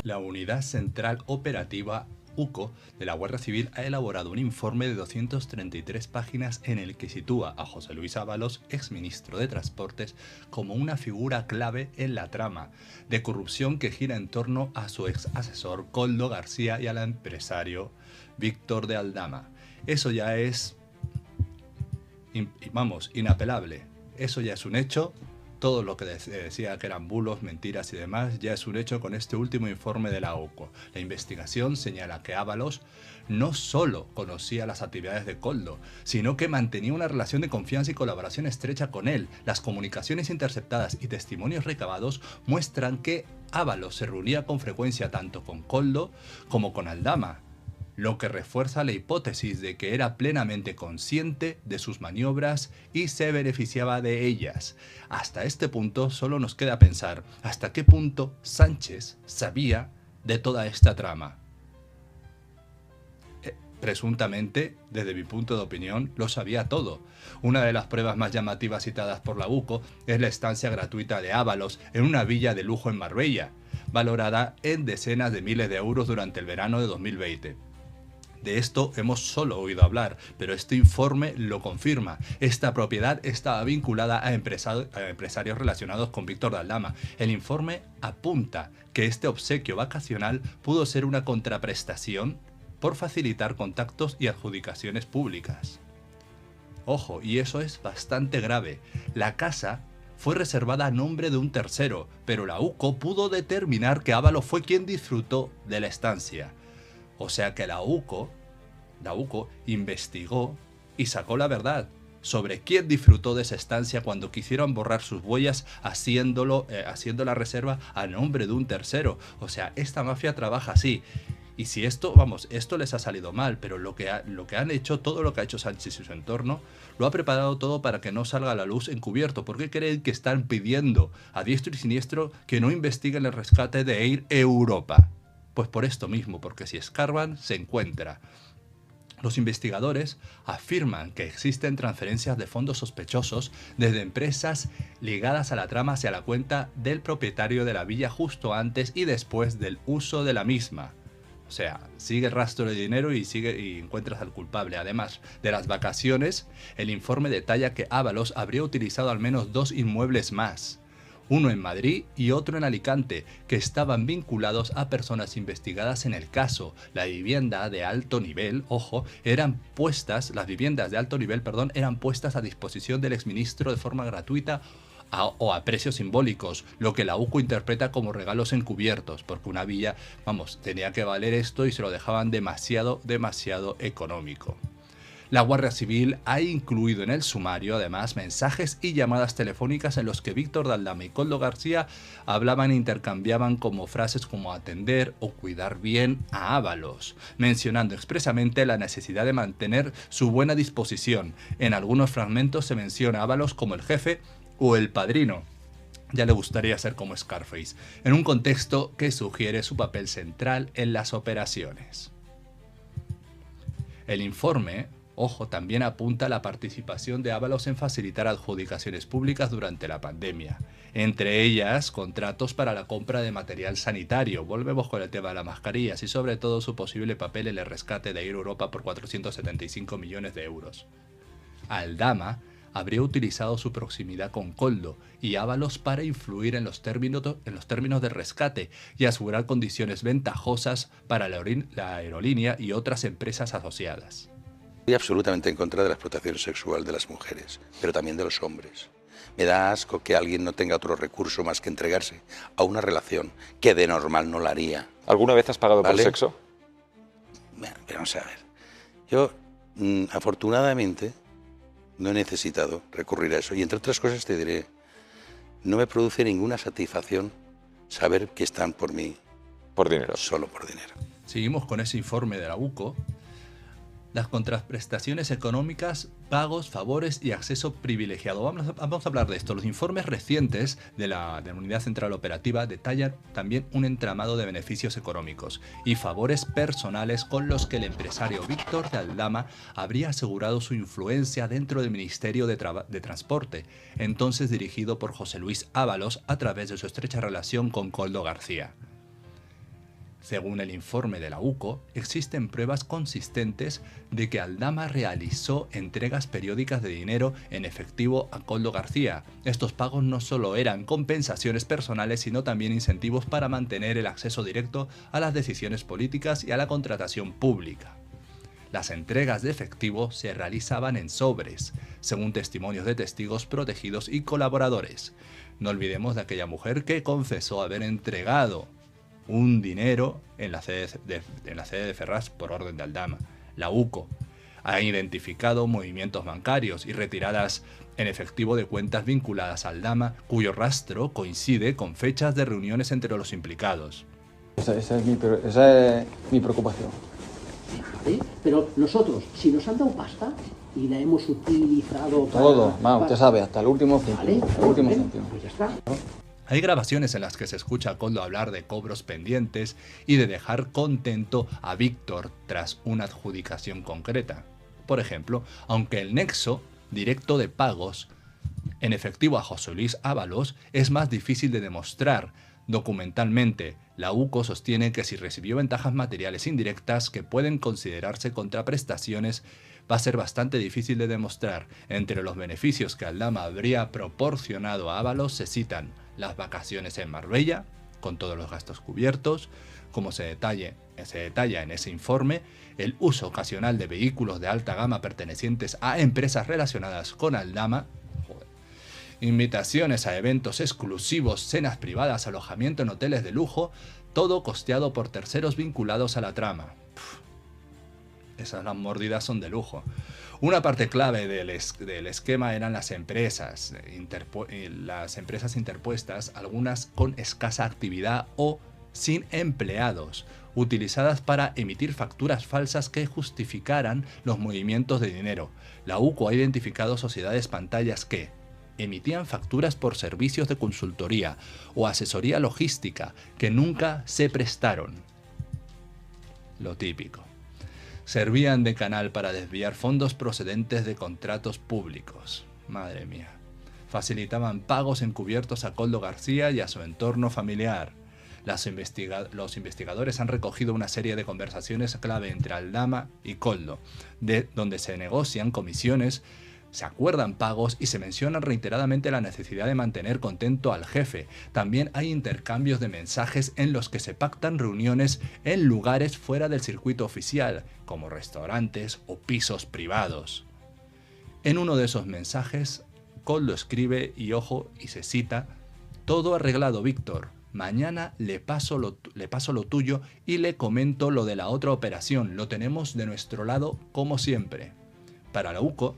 La Unidad Central Operativa UCO de la Guardia Civil ha elaborado un informe de 233 páginas en el que sitúa a José Luis Ábalos, exministro de Transportes, como una figura clave en la trama de corrupción que gira en torno a su ex asesor Koldo García y al empresario Víctor de Aldama. Eso ya es, inapelable. Eso ya es un hecho. Todo lo que decía que eran bulos, mentiras y demás ya es un hecho con este último informe de la UCO. La investigación señala que Ábalos no solo conocía las actividades de Koldo, sino que mantenía una relación de confianza y colaboración estrecha con él. Las comunicaciones interceptadas y testimonios recabados muestran que Ábalos se reunía con frecuencia tanto con Koldo como con Aldama, lo que refuerza la hipótesis de que era plenamente consciente de sus maniobras y se beneficiaba de ellas. Hasta este punto solo nos queda pensar hasta qué punto Sánchez sabía de toda esta trama. Presuntamente, desde mi punto de opinión, lo sabía todo. Una de las pruebas más llamativas citadas por la UCO es la estancia gratuita de Ábalos en una villa de lujo en Marbella, valorada en decenas de miles de euros durante el verano de 2020. De esto hemos solo oído hablar, pero este informe lo confirma. Esta propiedad estaba vinculada a empresarios relacionados con Víctor de Aldama. El informe apunta que este obsequio vacacional pudo ser una contraprestación por facilitar contactos y adjudicaciones públicas. Ojo, y eso es bastante grave. La casa fue reservada a nombre de un tercero, pero la UCO pudo determinar que Ábalos fue quien disfrutó de la estancia. O sea que la UCO investigó y sacó la verdad sobre quién disfrutó de esa estancia cuando quisieron borrar sus huellas haciendo la reserva a nombre de un tercero. O sea, esta mafia trabaja así. Y si esto les ha salido mal, pero lo que han hecho, todo lo que ha hecho Sánchez y su entorno, lo ha preparado todo para que no salga a la luz encubierto. ¿Por qué creen que están pidiendo a diestro y siniestro que no investiguen el rescate de Air Europa? Pues por esto mismo, porque si escarban, se encuentra. Los investigadores afirman que existen transferencias de fondos sospechosos desde empresas ligadas a la trama hacia la cuenta del propietario de la villa justo antes y después del uso de la misma. O sea, sigue el rastro de dinero y encuentras al culpable. Además de las vacaciones, el informe detalla que Ábalos habría utilizado al menos 2 inmuebles más. Uno en Madrid y otro en Alicante, que estaban vinculados a personas investigadas en el caso. Las viviendas de alto nivel, eran puestas a disposición del exministro de forma gratuita o a precios simbólicos, lo que la UCO interpreta como regalos encubiertos, porque una villa, tenía que valer esto y se lo dejaban demasiado económico. La Guardia Civil ha incluido en el sumario, además, mensajes y llamadas telefónicas en los que Víctor de Aldama y Koldo García hablaban e intercambiaban como frases como atender o cuidar bien a Ábalos, mencionando expresamente la necesidad de mantener su buena disposición. En algunos fragmentos se menciona a Ábalos como el jefe o el padrino. Ya le gustaría ser como Scarface, en un contexto que sugiere su papel central en las operaciones. El informe también apunta a la participación de Ábalos en facilitar adjudicaciones públicas durante la pandemia, entre ellas contratos para la compra de material sanitario. Volvemos con el tema de las mascarillas y sobre todo su posible papel en el rescate de Air Europa por 475 millones de euros. Aldama habría utilizado su proximidad con Koldo y Ábalos para influir en los términos del rescate y asegurar condiciones ventajosas para la aerolínea y otras empresas asociadas. Estoy absolutamente en contra de la explotación sexual de las mujeres, pero también de los hombres. Me da asco que alguien no tenga otro recurso más que entregarse a una relación que de normal no la haría. ¿Alguna vez has pagado por sexo? Bueno, pero vamos a ver. Yo, afortunadamente, no he necesitado recurrir a eso. Y entre otras cosas te diré, no me produce ninguna satisfacción saber que están por mí. Por dinero. Solo por dinero. Seguimos con ese informe de la UCO. Las contraprestaciones económicas, pagos, favores y acceso privilegiado. Vamos a hablar de esto. Los informes recientes de la Unidad Central Operativa detallan también un entramado de beneficios económicos y favores personales con los que el empresario Víctor de Aldama habría asegurado su influencia dentro del Ministerio de Transporte, entonces dirigido por José Luis Ábalos a través de su estrecha relación con Koldo García. Según el informe de la UCO, existen pruebas consistentes de que Aldama realizó entregas periódicas de dinero en efectivo a Koldo García. Estos pagos no solo eran compensaciones personales, sino también incentivos para mantener el acceso directo a las decisiones políticas y a la contratación pública. Las entregas de efectivo se realizaban en sobres, según testimonios de testigos protegidos y colaboradores. No olvidemos de aquella mujer que confesó haber entregado un dinero en la sede de Ferraz por orden de Aldama. La UCO ha identificado movimientos bancarios y retiradas en efectivo de cuentas vinculadas a Aldama, cuyo rastro coincide con fechas de reuniones entre los implicados. Esa es mi preocupación. ¿Eh? Pero nosotros, si nos han dado pasta y la hemos utilizado para... Todo, usted sabe, hasta el último céntimo. Vale, pues ya está. Hay grabaciones en las que se escucha a Koldo hablar de cobros pendientes y de dejar contento a Víctor tras una adjudicación concreta. Por ejemplo, aunque el nexo directo de pagos en efectivo a José Luis Ábalos es más difícil de demostrar documentalmente, la UCO sostiene que si recibió ventajas materiales indirectas que pueden considerarse contraprestaciones, va a ser bastante difícil de demostrar. Entre los beneficios que Aldama habría proporcionado a Ábalos se citan las vacaciones en Marbella, con todos los gastos cubiertos, como se detalla en ese informe, el uso ocasional de vehículos de alta gama pertenecientes a empresas relacionadas con Aldama, invitaciones a eventos exclusivos, cenas privadas, alojamiento en hoteles de lujo, todo costeado por terceros vinculados a la trama. Esas las mordidas son de lujo. Una parte clave del esquema eran las empresas interpuestas, algunas con escasa actividad o sin empleados, utilizadas para emitir facturas falsas que justificaran los movimientos de dinero. La UCO ha identificado sociedades pantallas que emitían facturas por servicios de consultoría o asesoría logística que nunca se prestaron. Lo típico. Servían de canal para desviar fondos procedentes de contratos públicos. Madre mía. Facilitaban pagos encubiertos a Koldo García y a su entorno familiar. Los investigadores han recogido una serie de conversaciones clave entre Aldama y Koldo, donde se negocian comisiones, se acuerdan pagos y se menciona reiteradamente la necesidad de mantener contento al jefe. También hay intercambios de mensajes en los que se pactan reuniones en lugares fuera del circuito oficial, como restaurantes o pisos privados. En uno de esos mensajes, Koldo escribe, y se cita: "Todo arreglado, Víctor. Mañana le paso lo tuyo y le comento lo de la otra operación. Lo tenemos de nuestro lado como siempre". Para la UCO,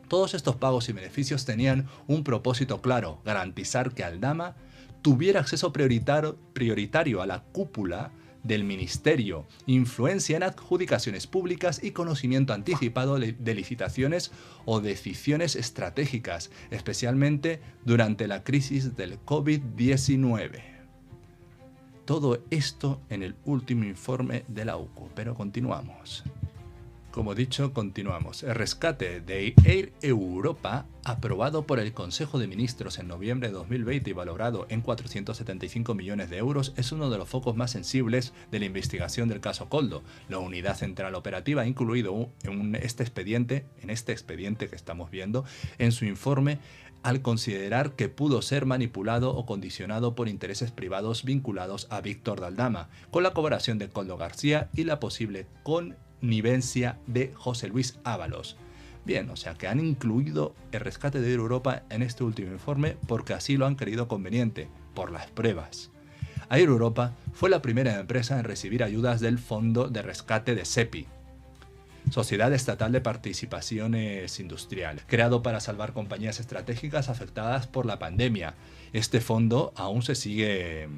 todos estos pagos y beneficios tenían un propósito claro: garantizar que Aldama tuviera acceso prioritario a la cúpula del ministerio, influencia en adjudicaciones públicas y conocimiento anticipado de licitaciones o decisiones estratégicas, especialmente durante la crisis del COVID-19. Todo esto en el último informe de la UCO, pero continuamos. Como dicho, continuamos. El rescate de Air Europa, aprobado por el Consejo de Ministros en noviembre de 2020 y valorado en 475 millones de euros, es uno de los focos más sensibles de la investigación del caso Koldo. La Unidad Central Operativa ha incluido en este expediente que estamos viendo, en su informe, al considerar que pudo ser manipulado o condicionado por intereses privados vinculados a Víctor de Aldama, con la colaboración de Koldo García y la posible connivencia de José Luis Ábalos. Bien, o sea que han incluido el rescate de Air Europa en este último informe porque así lo han creído conveniente, por las pruebas. Air Europa fue la primera empresa en recibir ayudas del Fondo de Rescate de SEPI, Sociedad Estatal de Participaciones Industriales, creado para salvar compañías estratégicas afectadas por la pandemia. Este fondo aún se sigue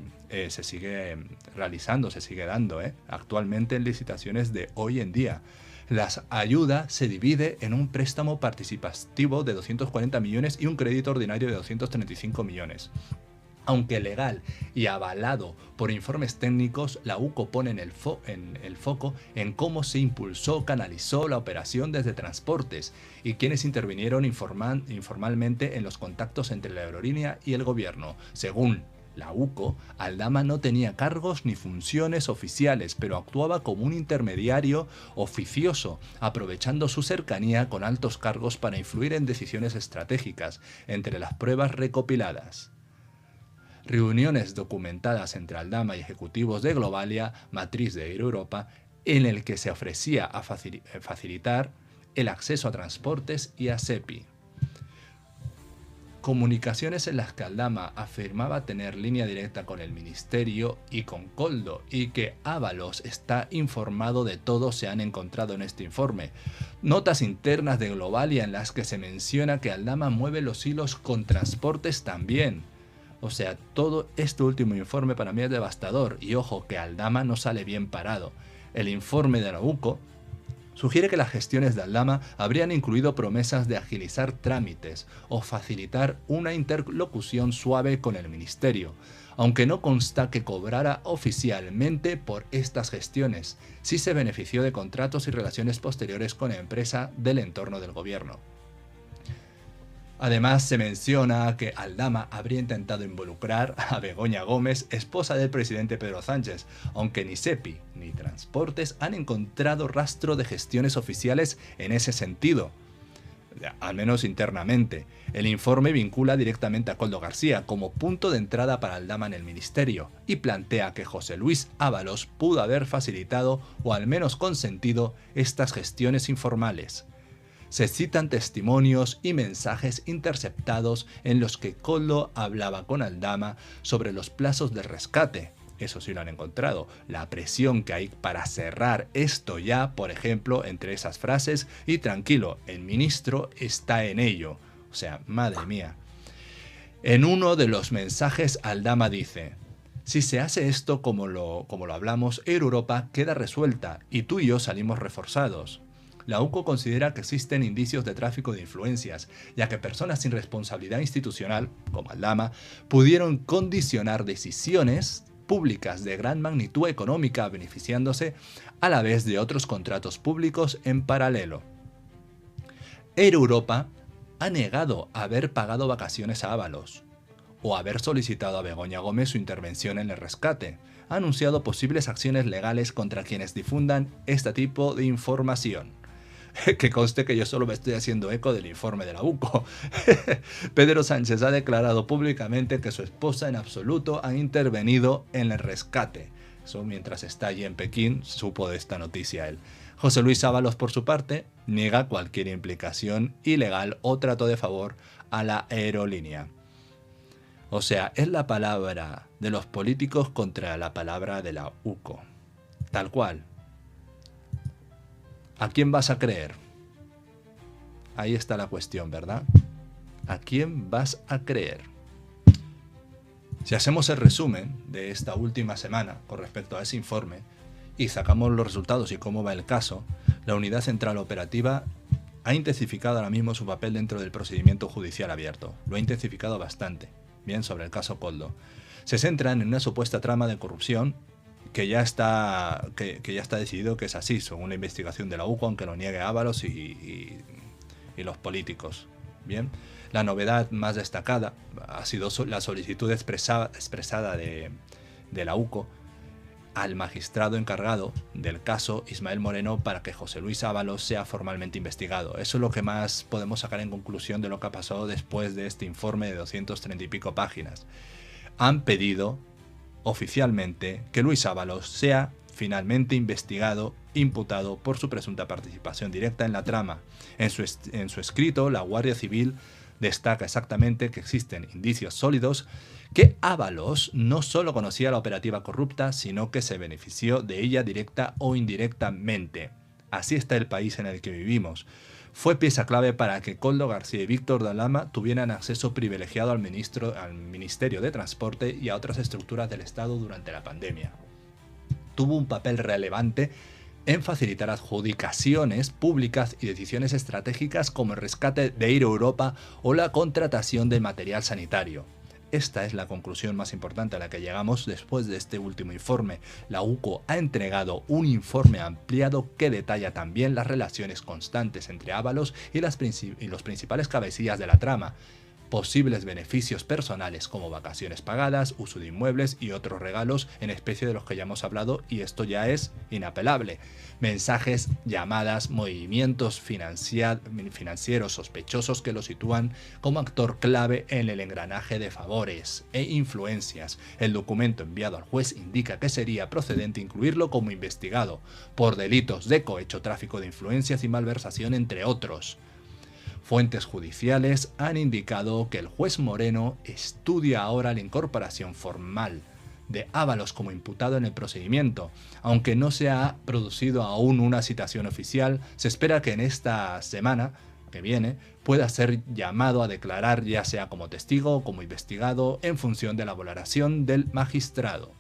realizando, se sigue dando actualmente en licitaciones de hoy en día. La ayuda se divide en un préstamo participativo de 240 millones y un crédito ordinario de 235 millones. Aunque legal y avalado por informes técnicos, la UCO pone el foco en cómo se impulsó, canalizó la operación desde transportes y quienes intervinieron informalmente en los contactos entre la aerolínea y el gobierno. Según la UCO, Aldama no tenía cargos ni funciones oficiales, pero actuaba como un intermediario oficioso, aprovechando su cercanía con altos cargos para influir en decisiones estratégicas entre las pruebas recopiladas. Reuniones documentadas entre Aldama y ejecutivos de Globalia, matriz de Air Europa, en el que se ofrecía a facilitar el acceso a transportes y a SEPI. Comunicaciones en las que Aldama afirmaba tener línea directa con el ministerio y con Koldo, y que Ábalos está informado de todo se han encontrado en este informe. Notas internas de Globalia en las que se menciona que Aldama mueve los hilos con transportes también. O sea, todo este último informe para mí es devastador, y ojo que Aldama no sale bien parado. El informe de la UCO sugiere que las gestiones de Aldama habrían incluido promesas de agilizar trámites o facilitar una interlocución suave con el ministerio, aunque no consta que cobrara oficialmente por estas gestiones. Sí se benefició de contratos y relaciones posteriores con empresa del entorno del gobierno. Además, se menciona que Aldama habría intentado involucrar a Begoña Gómez, esposa del presidente Pedro Sánchez, aunque ni SEPI ni Transportes han encontrado rastro de gestiones oficiales en ese sentido, al menos internamente. El informe vincula directamente a Koldo García como punto de entrada para Aldama en el ministerio y plantea que José Luis Ábalos pudo haber facilitado o al menos consentido estas gestiones informales. Se citan testimonios y mensajes interceptados en los que Koldo hablaba con Aldama sobre los plazos de rescate. Eso sí lo han encontrado. La presión que hay para cerrar esto ya, por ejemplo, entre esas frases, y tranquilo, el ministro está en ello. O sea, madre mía. En uno de los mensajes Aldama dice: si se hace esto como lo hablamos, Air Europa queda resuelta y tú y yo salimos reforzados. La UCO considera que existen indicios de tráfico de influencias, ya que personas sin responsabilidad institucional, como Aldama, pudieron condicionar decisiones públicas de gran magnitud económica, beneficiándose a la vez de otros contratos públicos en paralelo. Air Europa ha negado haber pagado vacaciones a Ábalos o haber solicitado a Begoña Gómez su intervención en el rescate. Ha anunciado posibles acciones legales contra quienes difundan este tipo de información. Que conste que yo solo me estoy haciendo eco del informe de la UCO. Pedro Sánchez ha declarado públicamente que su esposa en absoluto ha intervenido en el rescate. Eso mientras está allí en Pekín, supo de esta noticia él. José Luis Ábalos, por su parte, niega cualquier implicación ilegal o trato de favor a la aerolínea. O sea, es la palabra de los políticos contra la palabra de la UCO. Tal cual. ¿A quién vas a creer? Ahí está la cuestión, ¿verdad? ¿A quién vas a creer? Si hacemos el resumen de esta última semana con respecto a ese informe y sacamos los resultados y cómo va el caso, la Unidad Central Operativa ha intensificado ahora mismo su papel dentro del procedimiento judicial abierto. Lo ha intensificado bastante. Bien, sobre el caso Koldo. Se centran en una supuesta trama de corrupción que ya está decidido que es así, según la investigación de la UCO, aunque lo niegue Ábalos y los políticos. Bien, la novedad más destacada ha sido la solicitud expresada de la UCO al magistrado encargado del caso, Ismael Moreno, para que José Luis Ábalos sea formalmente investigado. Eso es lo que más podemos sacar en conclusión de lo que ha pasado después de este informe de 230 y pico páginas. Han pedido oficialmente que Luis Ábalos sea finalmente investigado, imputado por su presunta participación directa en la trama. En su escrito, la Guardia Civil destaca exactamente que existen indicios sólidos que Ábalos no solo conocía la operativa corrupta, sino que se benefició de ella directa o indirectamente. Así está el país en el que vivimos. Fue pieza clave para que Koldo García y Víctor de Aldama tuvieran acceso privilegiado al Ministerio de Transporte y a otras estructuras del Estado durante la pandemia. Tuvo un papel relevante en facilitar adjudicaciones públicas y decisiones estratégicas como el rescate de Air Europa o la contratación de material sanitario. Esta es la conclusión más importante a la que llegamos después de este último informe. La UCO ha entregado un informe ampliado que detalla también las relaciones constantes entre Ábalos y los principales cabecillas de la trama. posibles beneficios personales como vacaciones pagadas, uso de inmuebles y otros regalos en especie de los que ya hemos hablado, y esto ya es inapelable. Mensajes, llamadas, movimientos financieros sospechosos que lo sitúan como actor clave en el engranaje de favores e influencias. El documento enviado al juez indica que sería procedente incluirlo como investigado por delitos de cohecho, tráfico de influencias y malversación, entre otros. Fuentes judiciales han indicado que el juez Moreno estudia ahora la incorporación formal de Ábalos como imputado en el procedimiento. Aunque no se ha producido aún una citación oficial, se espera que en esta semana que viene pueda ser llamado a declarar, ya sea como testigo o como investigado, en función de la valoración del magistrado.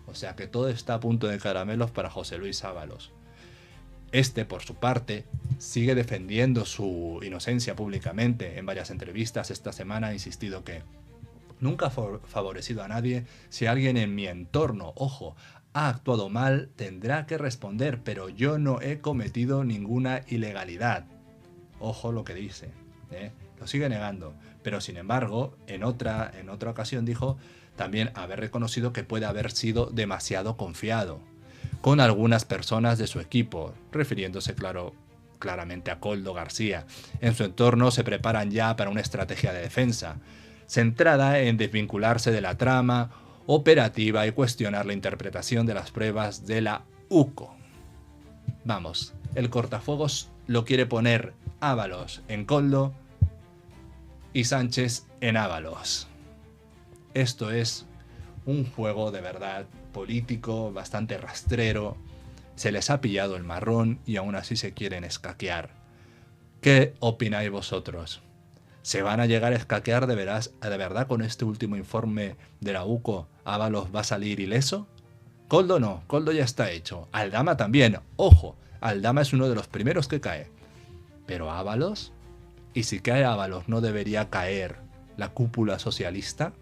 O sea que todo está a punto de caramelos para José Luis Ábalos. Este, por su parte, sigue defendiendo su inocencia públicamente. En varias entrevistas esta semana ha insistido que nunca ha favorecido a nadie. Si alguien en mi entorno, ojo, ha actuado mal, tendrá que responder, pero yo no he cometido ninguna ilegalidad. Ojo lo que dice, lo sigue negando. Pero sin embargo, en otra ocasión dijo también haber reconocido que puede haber sido demasiado confiado con algunas personas de su equipo, refiriéndose claramente a Koldo García. En su entorno se preparan ya para una estrategia de defensa, centrada en desvincularse de la trama operativa y cuestionar la interpretación de las pruebas de la UCO. Vamos, el cortafuegos lo quiere poner Ábalos en Koldo y Sánchez en Ábalos. Esto es un juego de verdad político bastante rastrero. Se les ha pillado el marrón y aún así se quieren escaquear. ¿Qué opináis vosotros? ¿Se van a llegar a escaquear de verdad con este último informe de la UCO? ¿Ábalos va a salir ileso? Koldo no, Koldo ya está hecho. Aldama también, ojo, Aldama es uno de los primeros que cae. ¿Pero Ábalos? ¿Y si cae Ábalos no debería caer la cúpula socialista?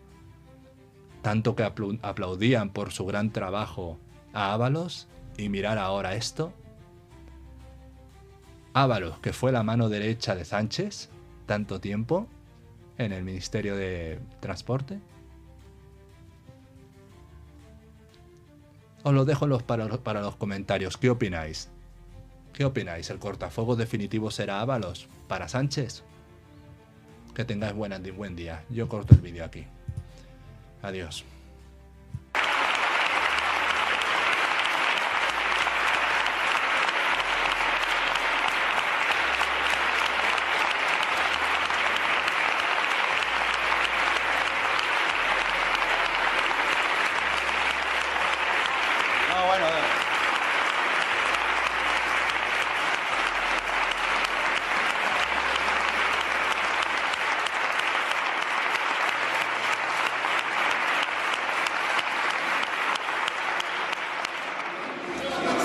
Tanto que aplaudían por su gran trabajo a Ábalos, y mirar ahora esto. Ábalos, que fue la mano derecha de Sánchez tanto tiempo en el Ministerio de Transporte. Os lo dejo para los comentarios. ¿Qué opináis? ¿Qué opináis? ¿El cortafuegos definitivo será Ábalos para Sánchez? Que tengáis buen día. Yo corto el vídeo aquí. Adiós.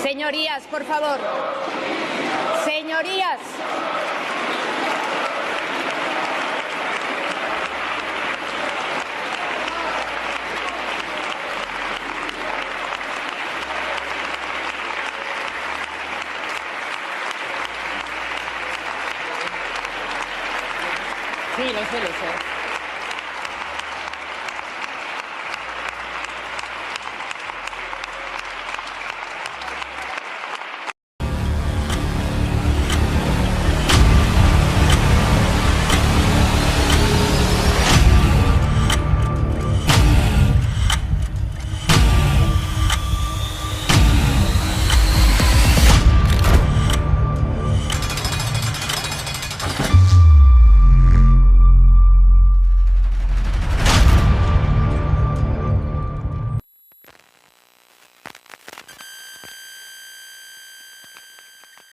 Señorías, por favor. Señorías. Sí, lo sé.